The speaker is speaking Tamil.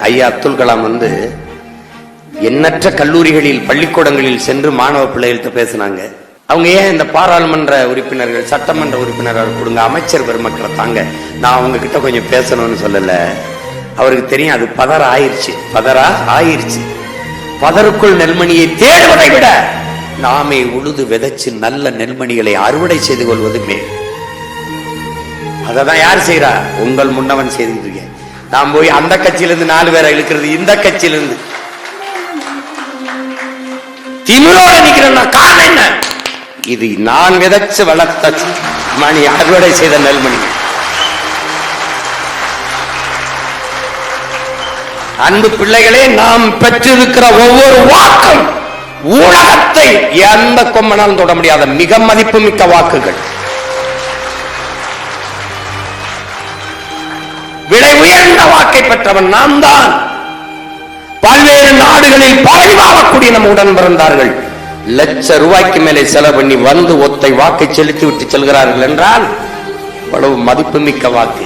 ஐயா அப்துல் கலாம் எண்ணற்ற கல்லூரிகளில் பள்ளிக்கூடங்களில் சென்று மாணவ பிள்ளைகள்கிட்ட பேசினாங்க. அவங்க ஏன் இந்த பாராளுமன்ற உறுப்பினர்கள், சட்டமன்ற உறுப்பினர்கள் கொடுங்க, அமைச்சர் பெருமக்களை தாங்க, நான் அவங்க கிட்ட கொஞ்சம் பேசணும்னு சொல்லல. அவருக்கு தெரியும் அது பதறா ஆயிருச்சு. பதருக்குள் நெல்மணியை தேடுவதை விட நாமே உழுது விதைச்சு நல்ல நெல்மணிகளை அறுவடை செய்து கொள்வது மேல். அததான் யார் செய்யறா? உங்கள் முன்னவன் செய்திருக்க. நான் போய் அந்த கட்சியிலிருந்து 4 பேரை இழுக்கிறது, இந்த கட்சியிலிருந்து திமிரோட நிக்கிறேன்னா காரணம் என்ன? இது நான் விதைச்சு வளர்த்த மணி, அறுவடை செய்த நெல்மணி. அன்பு பிள்ளைகளே, நாம் பெற்றிருக்கிற ஒவ்வொரு வாக்கும் ஊடகத்தை எந்த கொம்பனாலும் தொட முடியாத மிக மதிப்புமிக்க வாக்குகள். விலை உயர்ந்த வாக்கை பெற்றவன் நாம் தான். பல்வேறு நாடுகளில் பழகி வாழக்கூடிய நம்ம உடன் பிறந்தார்கள் ₹1,00,000 மேலே செலவு பண்ணி ஒத்தை வாக்கை செலுத்தி விட்டு செல்கிறார்கள் என்றால் அவ்வளவு மதிப்புமிக்க வாக்கு.